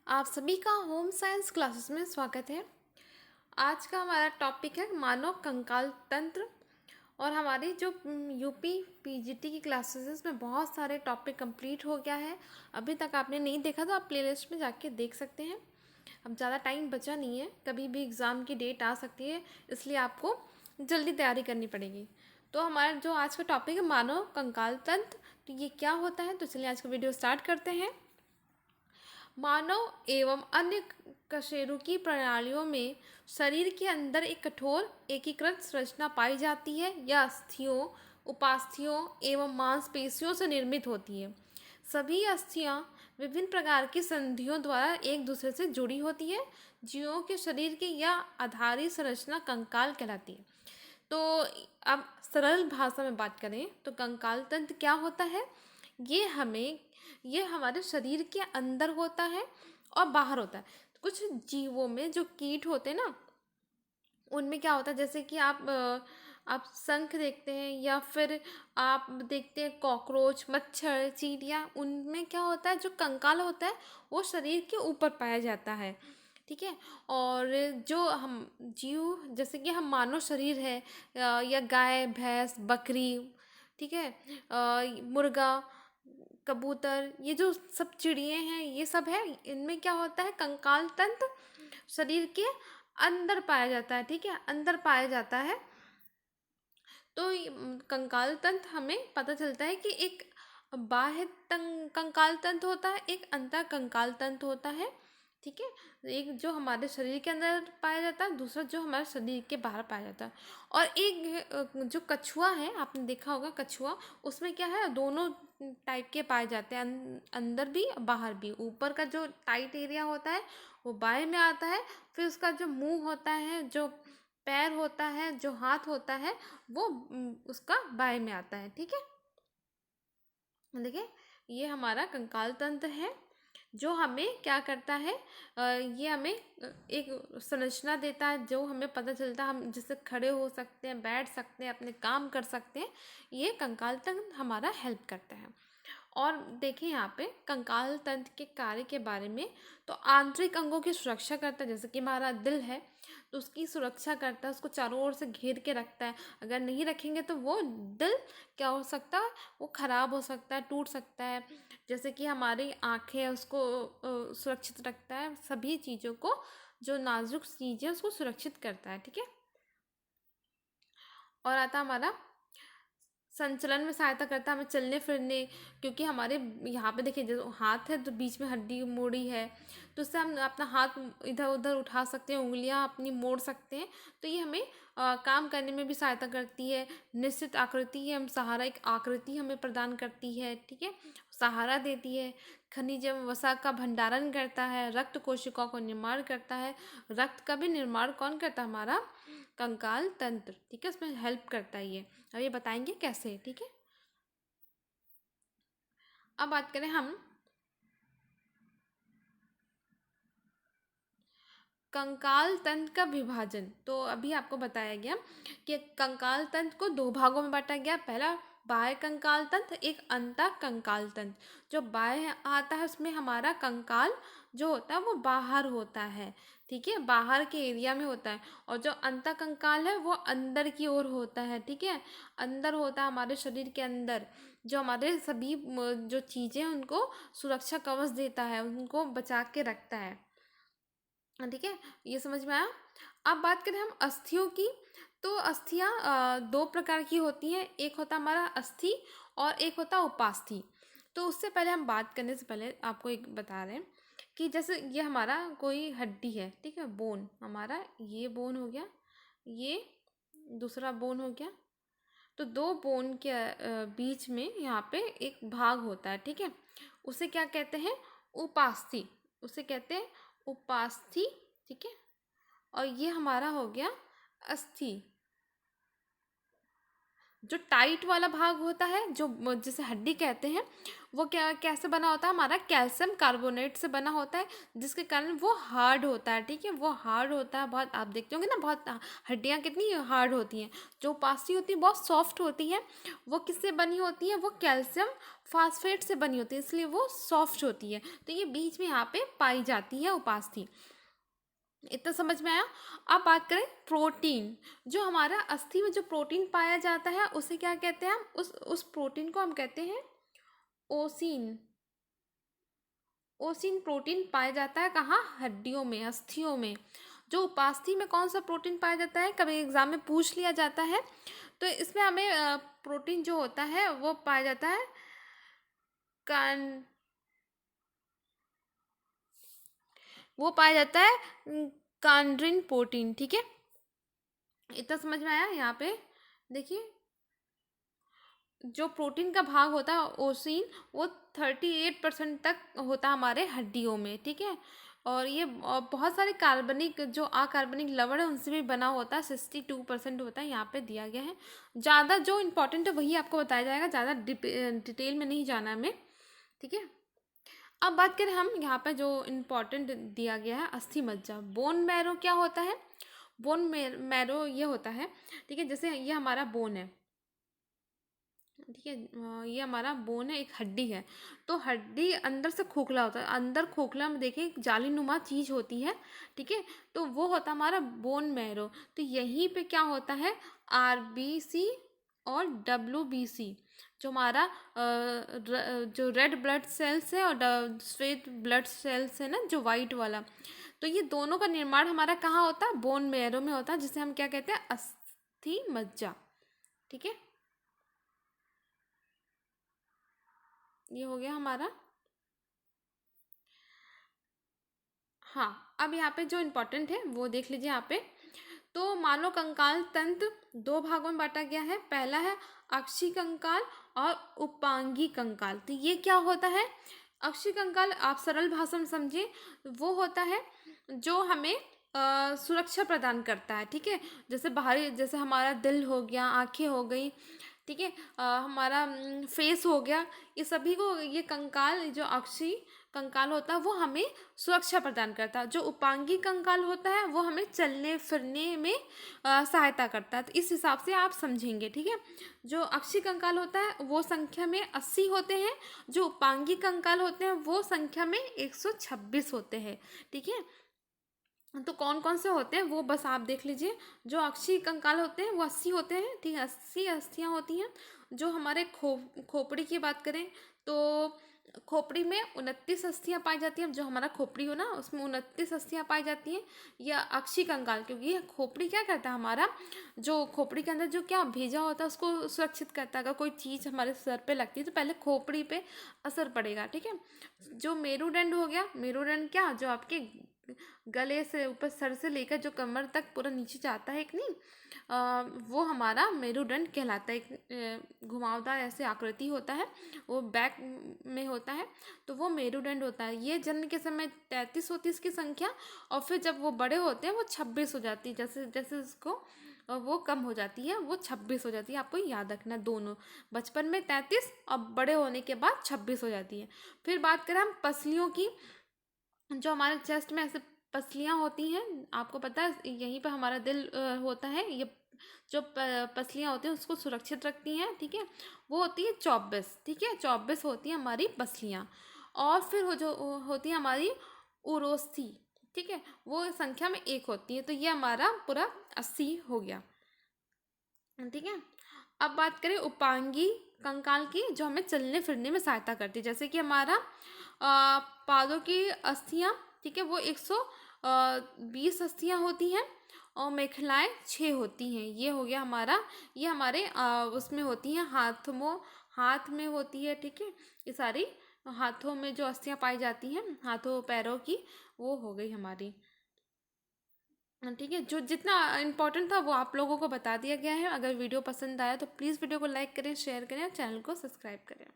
आप सभी का होम साइंस क्लासेस में स्वागत है। आज का हमारा टॉपिक है मानव कंकाल तंत्र। और हमारी जो यूपी पीजीटी की क्लासेस है उसमें बहुत सारे टॉपिक कंप्लीट हो गया है। अभी तक आपने नहीं देखा तो आप प्लेलिस्ट में जाके देख सकते हैं। अब ज़्यादा टाइम बचा नहीं है, कभी भी एग्ज़ाम की डेट आ सकती है, इसलिए आपको जल्दी तैयारी करनी पड़ेगी। तो हमारा जो आज का टॉपिक है मानव कंकाल तंत्र, तो ये क्या होता है, तो चलिए आज का वीडियो स्टार्ट करते हैं। मानव एवं अन्य कशेरुकी प्रणालियों में शरीर के अंदर एक कठोर एकीकृत संरचना पाई जाती है। यह अस्थियों, उपास्थियों एवं मांसपेशियों से निर्मित होती है। सभी अस्थियां विभिन्न प्रकार की संधियों द्वारा एक दूसरे से जुड़ी होती है। जीवों के शरीर की यह आधारी संरचना कंकाल कहलाती है। तो अब सरल भाषा में बात करें तो कंकाल तंत्र क्या होता है। ये हमें ये हमारे शरीर के अंदर होता है और बाहर होता है। कुछ जीवों में जो कीट होते हैं ना, उनमें क्या होता है, जैसे कि आप शंख देखते हैं या फिर आप देखते हैं कॉकरोच, मच्छर, चींटियाँ, उनमें क्या होता है, जो कंकाल होता है वो शरीर के ऊपर पाया जाता है। ठीक है। और जो हम जीव, जैसे कि हम मानव शरीर है, या गाय, भैंस, बकरी, ठीक है, मुर्गा, कबूतर, ये जो सब चिड़िए हैं, ये सब है, इनमें क्या होता है, कंकाल तंत्र शरीर के अंदर पाया जाता है। ठीक है, अंदर पाया जाता है। तो कंकाल तंत्र हमें पता चलता है कि एक बाह्य कंकाल तंत्र होता है, एक अंतर कंकाल तंत्र होता है। ठीक है, एक जो हमारे शरीर के अंदर पाया जाता है, दूसरा जो हमारे शरीर के बाहर पाया जाता है। और एक जो कछुआ है, आपने देखा होगा कछुआ, उसमें क्या है, दोनों टाइप के पाए जाते हैं, अंदर भी बाहर भी। ऊपर का जो टाइट एरिया होता है वो बाएं में आता है, फिर उसका जो मुंह होता है, जो पैर होता है, जो हाथ होता है, वो उसका बाएं में आता है। ठीक है, देखिए, ये हमारा कंकाल तंत्र है जो हमें क्या करता है, ये हमें एक संरचना देता है, जो हमें पता चलता है हम जिससे खड़े हो सकते हैं, बैठ सकते हैं, अपने काम कर सकते हैं। ये कंकाल तंत्र हमारा हेल्प करता है। और देखिए यहाँ पे कंकाल तंत्र के कार्य के बारे में, तो आंतरिक अंगों की सुरक्षा करता है, जैसे कि हमारा दिल है, तो उसकी सुरक्षा करता है, उसको चारों ओर से घेर के रखता है। अगर नहीं रखेंगे तो वो दिल क्या हो सकता है, वो खराब हो सकता है, टूट सकता है। जैसे कि हमारी आँखें है, उसको सुरक्षित रखता है, सभी चीज़ों को, जो नाजुक चीज़ें उसको सुरक्षित करता है। ठीक है। और आता हमारा संचलन में सहायता करता है, हमें चलने फिरने, क्योंकि हमारे यहाँ पे देखिए जो हाथ है तो बीच में हड्डी मोड़ी है, तो उससे हम अपना हाथ इधर उधर उठा सकते हैं, उंगलियाँ अपनी मोड़ सकते हैं। तो ये हमें काम करने में भी सहायता करती है। निश्चित आकृति है, हम सहारा, एक आकृति हमें प्रदान करती है। ठीक है, सहारा देती है। खनिज एवं वसा का भंडारण करता है, रक्त कोशिकाओं को निर्माण करता है। रक्त का भी निर्माण कौन करता है, हमारा कंकाल तंत्र। ठीक है, उसमें हेल्प करता है ये। अब ये बताएंगे कैसे। ठीक है, अब बात करें हम कंकाल तंत्र का विभाजन। तो अभी आपको बताया गया कि कंकाल तंत्र को दो भागों में बांटा गया। पहला बाह्य कंकाल तंत्र, एक अंतः कंकाल तंत्र। जो बाह्य आता है उसमें हमारा कंकाल जो होता है वो बाहर होता है। ठीक है, बाहर के एरिया में होता है। और जो अंतः कंकाल है वो अंदर की ओर होता है। ठीक है, अंदर होता है, हमारे शरीर के अंदर, जो हमारे सभी जो चीज़ें हैं उनको सुरक्षा कवच देता है, उनको बचा के रखता है। ठीक है, ये समझ में आया। अब बात करें हम अस्थियों की, तो अस्थियां दो प्रकार की होती हैं। एक होता हमारा अस्थि और एक होता उपास्थि। तो उससे पहले हम बात करने से पहले आपको एक बता रहे हैं कि जैसे ये हमारा कोई हड्डी है, ठीक है, बोन, हमारा ये बोन हो गया, ये दूसरा बोन हो गया। तो दो बोन के बीच में यहाँ पे एक भाग होता है। ठीक है, उसे क्या कहते हैं, उपास्थि, उसे कहते हैं उपास्थि। ठीक है, और ये हमारा हो गया अस्थि। जो टाइट वाला भाग होता है, जो जिसे हड्डी कहते हैं, वो क्या कैसे बना होता है, हमारा कैल्शियम कार्बोनेट से बना होता है, जिसके कारण वो हार्ड होता है। ठीक है, वो हार्ड होता है बहुत, आप देखते होंगे ना बहुत हड्डियाँ कितनी हार्ड होती हैं। जो उपास्थि होती है बहुत सॉफ्ट होती है। वो किससे बनी होती है, वो कैल्शियम फास्फेट से बनी होती है, इसलिए वो सॉफ्ट होती है। तो ये बीच में यहाँ पे पाई जाती है उपास्थि। इतना समझ में आया। अब बात करें प्रोटीन। जो हमारा अस्थि में जो प्रोटीन पाया जाता है उसे क्या कहते हैं हम, उस प्रोटीन को हम कहते हैं ओसिन। ओसिन प्रोटीन पाया जाता है कहाँ, हड्डियों में, अस्थियों में। जो उपास्थि में कौन सा प्रोटीन पाया जाता है, कभी एग्जाम में पूछ लिया जाता है। तो इसमें हमें प्रोटीन जो होता है वो पाया जाता है कान वो पाया जाता है कांड्रिन प्रोटीन। ठीक है, इतना समझ में आया। यहाँ पे देखिए, जो प्रोटीन का भाग होता है ओसिन, वो 38% तक होता है हमारे हड्डियों में। ठीक है, और ये बहुत सारे कार्बनिक, जो अकार्बनिक लवण है उनसे भी बना होता है, 62% होता है, यहाँ पे दिया गया है। ज़्यादा जो इम्पोर्टेंट है वही आपको बताया जाएगा, ज़्यादा डिटेल में नहीं जाना हमें। ठीक है, अब बात करें हम यहाँ पे जो इम्पोर्टेंट दिया गया है अस्थि मज्जा। बोन मैरो क्या होता है, बोन मैरो ये होता है, ठीक है, जैसे ये हमारा बोन है, ठीक है, ये हमारा बोन है, एक हड्डी है। तो हड्डी अंदर से खोखला होता है, अंदर खोखला में देखिए एक जालीनुमा चीज होती है। ठीक है, तो वो होता है हमारा बोन मैरो। तो यहीं पे क्या होता है, आरबीसी और डब्ल्यूबीसी, जो हमारा जो रेड ब्लड सेल्स है और श्वेत ब्लड सेल्स है ना, जो वाइट वाला, तो ये दोनों का निर्माण हमारा कहाँ होता है, बोन मैरो में होता है, जिसे हम क्या कहते हैं, अस्थि मज्जा। ठीक है, ये हो गया हमारा। हाँ, अब यहाँ पे जो इम्पोर्टेंट है वो देख लीजिए यहाँ पे। तो मानव कंकाल तंत्र दो भागों में बांटा गया है। पहला है अक्षी कंकाल और उपांगी कंकाल। तो ये क्या होता है, अक्षी कंकाल आप सरल भाषा में समझिए, वो होता है जो हमें सुरक्षा प्रदान करता है। ठीक है, जैसे बाहरी, जैसे हमारा दिल हो गया, आंखें हो गई, ठीक है, हमारा फेस हो गया, ये सभी को ये कंकाल, जो अक्षी कंकाल होता है वो हमें सुरक्षा प्रदान करता है। जो उपांगी कंकाल होता है वो हमें चलने फिरने में सहायता करता है। तो इस हिसाब से आप समझेंगे। ठीक है, जो अक्षी कंकाल होता है वो संख्या में 80 होते हैं, जो उपांगी कंकाल होते हैं वो संख्या में 126 होते हैं। ठीक है, तो कौन कौन से होते हैं वो बस आप देख लीजिए। जो अक्षी कंकाल होते हैं वो 80 होते हैं। ठीक है, 80 अस्थियाँ होती हैं। जो हमारे खोपड़ी की बात करें तो खोपड़ी में 29 अस्थियाँ पाई जाती हैं। जो हमारा खोपड़ी हो ना, उसमें 29 अस्थियाँ पाई जाती हैं। या अक्षी कंकाल, क्योंकि ये खोपड़ी क्या करता है, हमारा जो खोपड़ी के अंदर जो क्या भेजा होता है उसको सुरक्षित करता है। अगर कोई चीज़ हमारे सर पे लगती है तो पहले खोपड़ी पे असर पड़ेगा। ठीक है, जो मेरुदंड हो गया, मेरुदंड क्या, जो आपके गले से ऊपर, सर से लेकर जो कमर तक पूरा नीचे जाता है, एक नहीं, वो हमारा मेरुदंड कहलाता है। एक घुमावदार ऐसे आकृति होता है, वो बैक में होता है, तो वो मेरुदंड होता है। ये जन्म के समय 33 होती है इसकी संख्या, और फिर जब वो बड़े होते हैं वो 26 हो जाती है। जैसे जैसे उसको वो कम हो जाती है, वो 26 हो जाती है। आपको याद रखना, दोनों बचपन में 33 और बड़े होने के बाद 26 हो जाती है। फिर बात करें हम पसलियों की, जो हमारे चेस्ट में ऐसे पसलियाँ होती हैं, आपको पता है यहीं पर हमारा दिल होता है। ये जो पसलियाँ होती हैं उसको सुरक्षित रखती हैं। ठीक है, वो होती है 24। ठीक है, 24 होती हैं हमारी पसलियाँ। और फिर जो होती है हमारी उरोस्थी, ठीक है, वो संख्या में 1 होती है। तो ये हमारा पूरा 80 हो गया। ठीक है, अब बात करें उपांगी कंकाल की, जो हमें चलने फिरने में सहायता करती है। जैसे कि हमारा पादों की अस्थियाँ, ठीक है, वो 120 अस्थियाँ होती हैं, और मेखलाएँ 6 होती हैं। ये हो गया हमारा, ये हमारे उसमें होती हैं, हाथ में होती है। ठीक है, ये सारी हाथों में जो अस्थियाँ पाई जाती हैं, हाथों पैरों की, वो हो गई हमारी। ठीक है, जो जितना इम्पोर्टेंट था वो आप लोगों को बता दिया गया है। अगर वीडियो पसंद आया तो प्लीज़ वीडियो को लाइक करें, शेयर करें और चैनल को सब्सक्राइब करें।